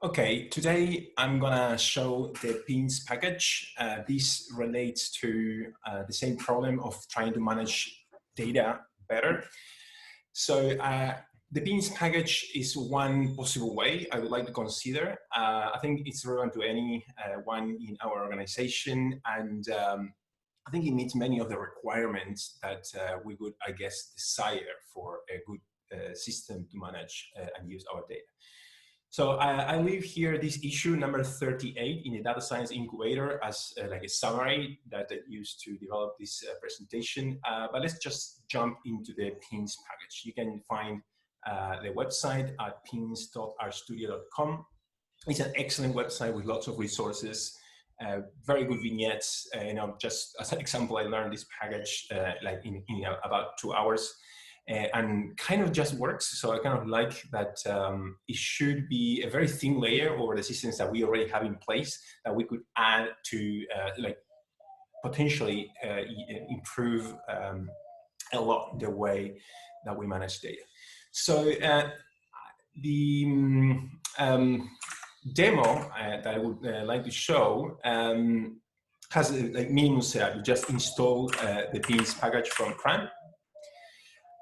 Okay, today I'm gonna show the pins package. This relates to the same problem of trying to manage data better. So the pins package is one possible way I would like to consider. I think it's relevant to any one in our organization, and I think it meets many of the requirements that we would, I guess, desire for a good system to manage and use our data. So I leave here this issue number 38 in the data science incubator as like a summary that I used to develop this presentation. But let's just jump into the pins package. You can find the website at pins.rstudio.com. It's an excellent website with lots of resources, very good vignettes. Just as an example, I learned this package like in about 2 hours. And kind of just works. So I kind of like that it should be a very thin layer over the systems that we already have in place that we could add to like potentially improve a lot the way that we manage data. So the demo that I would like to show has a like minimum setup. You just install the pins package from CRAN.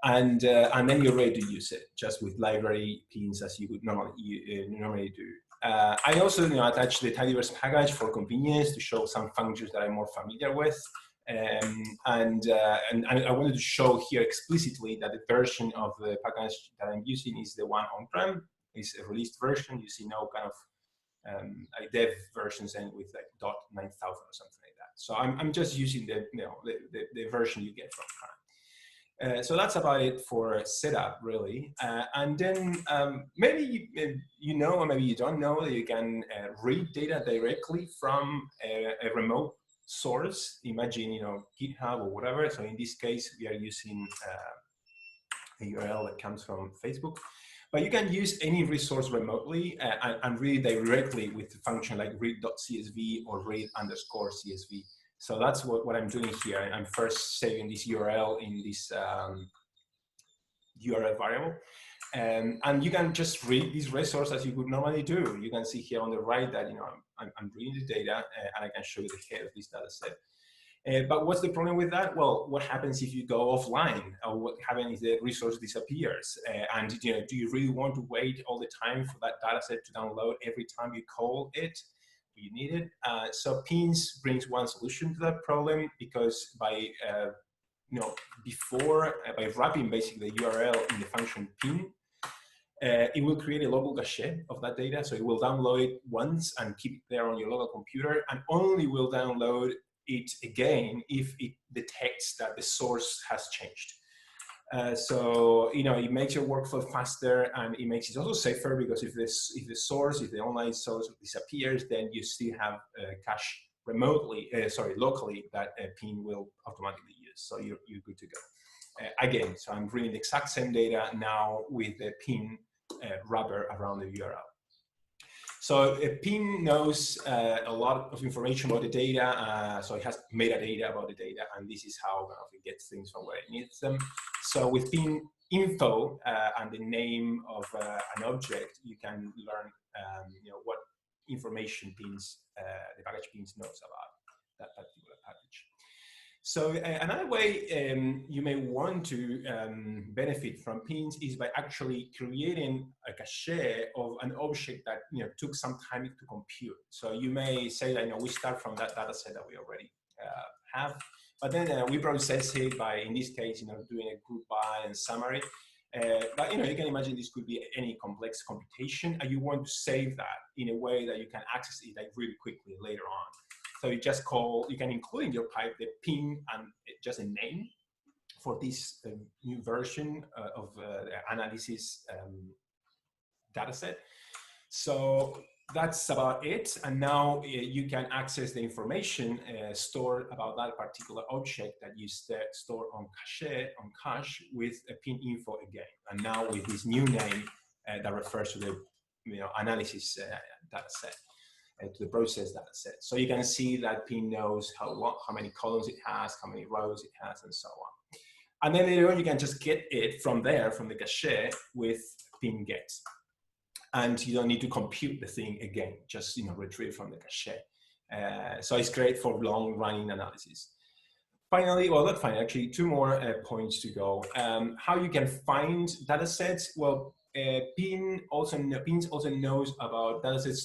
And then you're ready to use it, just with library pins as you would normally do. I also attach the tidyverse package for convenience to show some functions that I'm more familiar with. And I wanted to show here explicitly that the version of the package that I'm using is the one on-prem. It's a released version. You see no kind of dev versions and with like .9000 or something like that. So I'm just using the version you get from CRAN. So that's about it for setup, really. And then maybe you know, or maybe you don't know, that you can read data directly from a remote source. Imagine, GitHub or whatever. So in this case, we are using a URL that comes from Facebook. But you can use any resource remotely and read directly with the function like read.csv or read_CSV. So that's what I'm doing here. I'm first saving this URL in this URL variable. And you can just read this resource as you would normally do. You can see here on the right that I'm reading the data and I can show you the head of this data set. But what's the problem with that? Well, what happens if you go offline? Or what happens if the resource disappears? And do you really want to wait all the time for that data set to download every time you call it? You need it. So pins brings one solution to that problem, because by by wrapping basically the URL in the function pin, it will create a local cache of that data. So it will download it once and keep it there on your local computer, and only will download it again if it detects that the source has changed. So it makes your workflow faster, and it makes it also safer, because if the online source disappears, then you still have cache locally that a pin will automatically use. So you're good to go. Again, so I'm reading the exact same data now with the pin wrapper around the URL. So a pin knows a lot of information about the data, so it has metadata about the data, and this is how it gets things from where it needs them. So with pin info and the name of an object, you can learn what information the package pins knows about that particular package. So another way you may want to benefit from pins is by actually creating a cache of an object that took some time to compute. So you may say that we start from that data set that we already have, but then we process it by, in this case, doing a group by and summary. But you can imagine this could be any complex computation, and you want to save that in a way that you can access it like really quickly later on. So you can include in your pipe the pin and just a name for this new version of the analysis data set. So that's about it. And now you can access the information stored about that particular object that you store on cache with a pin info again. And now with this new name that refers to the analysis data set. To the process data set. So you can see that pin knows how many columns it has, how many rows it has, and so on. And then later on, you can just get it from there, from the cache, with pin get. and you don't need to compute the thing again, just retrieve from the cache. So it's great for long-running analysis. Finally, well, not finally, actually, two more points to go. How you can find data sets? Well, Pin also knows about data sets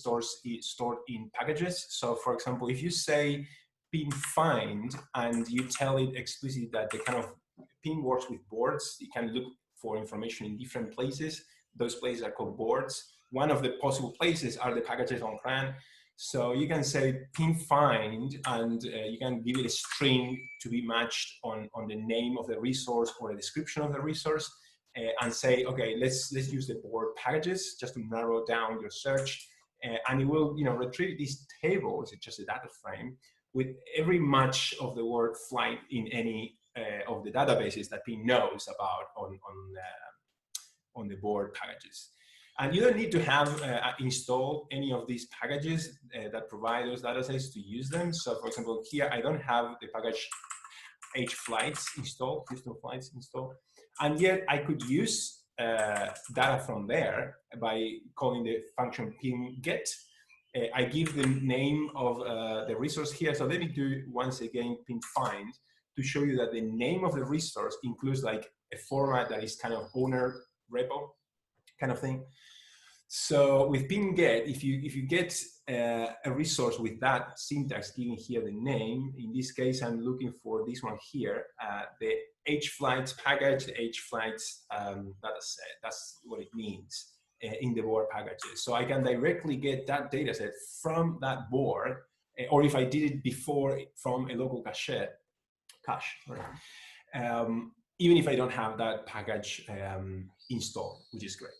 stored in packages. So, for example, if you say Pin find and you tell it explicitly that the kind of Pin works with boards, it can look for information in different places. Those places are called boards. One of the possible places are the packages on CRAN. So you can say pin find, and you can give it a string to be matched on the name of the resource or a description of the resource, and say, okay, let's use the board packages just to narrow down your search, and it will retrieve these tables. It's just a data frame with every match of the word flight in any of the databases that pin knows about on the board packages. And you don't need to have installed any of these packages that provide those data sets to use them. So for example, here I don't have the package hflights installed, Houston flights installed. And yet I could use data from there by calling the function pin get. I give the name of the resource here. So let me do once again pin find to show you that the name of the resource includes like a format that is kind of owner repo kind of thing. So with pin get, if you get a resource with that syntax giving here the name, in this case I'm looking for this one here, the hflights package, the hflights data set. That's what it means in the board packages. So I can directly get that data set from that board, or if I did it before from a local cache, even if I don't have that package installed, which is great.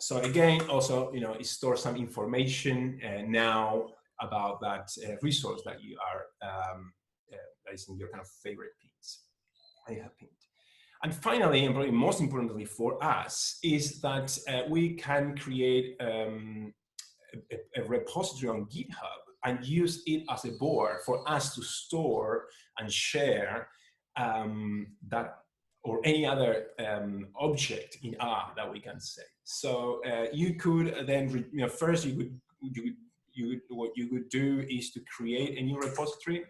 So again, also, it stores some information now about that resource that you are that is in your kind of favorite pins. I have pinned. And finally, and probably most importantly for us, is that we can create a repository on GitHub and use it as a board for us to store and share that or any other object in R that we can say. So you could then, first what you could do is to create a new repository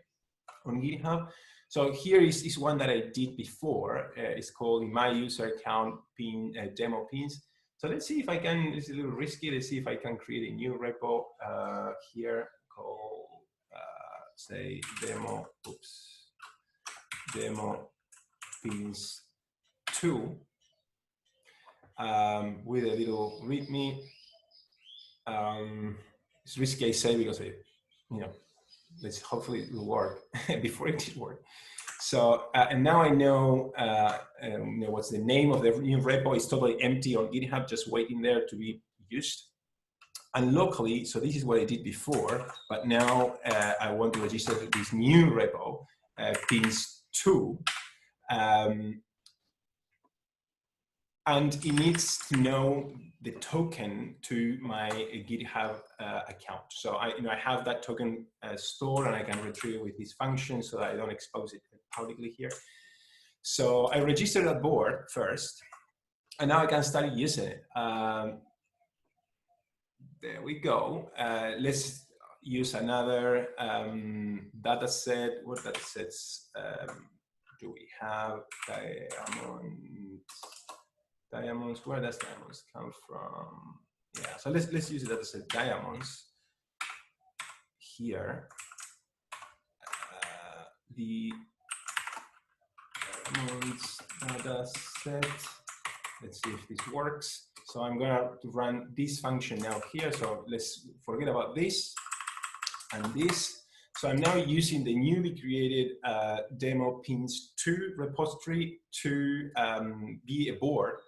on GitHub. So here is one that I did before. It's called in my user account pin demo pins. So let's see if I can. It's a little risky. Let's see if I can create a new repo here called say demo. Oops, demo pins 2 with a little README. It's risky, I say, because let's hopefully it will work before it did work. So and now I know what's the name of the new repo. It's totally empty on GitHub, just waiting there to be used. And locally, so this is what I did before, but now I want to register this new repo, pins 2. And it needs to know the token to my GitHub account. So I have that token stored, and I can retrieve it with this function so that I don't expose it publicly here. So I registered that board first, and now I can start using it. There we go. Let's use another data set. What data sets do we have? Diamonds, where does diamonds come from? Yeah, so let's use it as a diamonds here. The diamonds data set. Let's see if this works. So I'm going to run this function now here. So let's forget about this and this. So I'm now using the newly created demo pins 2 repository to be a board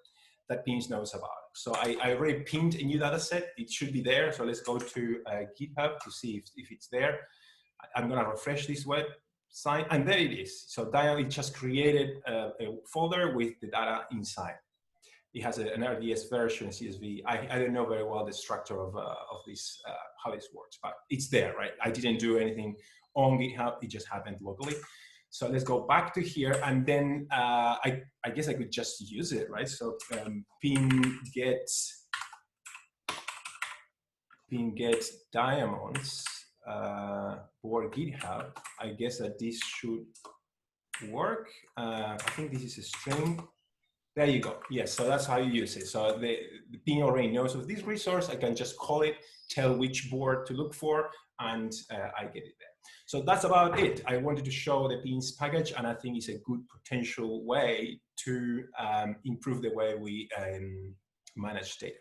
that pins knows about. So I already pinned a new data set. It should be there. So let's go to GitHub to see if it's there. I'm going to refresh this website, and there it is. So it just created a folder with the data inside. It has an RDS version, CSV. I don't know very well the structure of this, how this works, but it's there, right? I didn't do anything on GitHub. It just happened locally. So let's go back to here, and then I guess I could just use it, right? So pin get pin get diamonds or GitHub. I guess that this should work. I think this is a string. There you go. Yes, so that's how you use it. So the pin already knows of this resource. I can just call it, tell which board to look for, and I get it there. So that's about it. I wanted to show the pins package, and I think it's a good potential way to improve the way we manage data.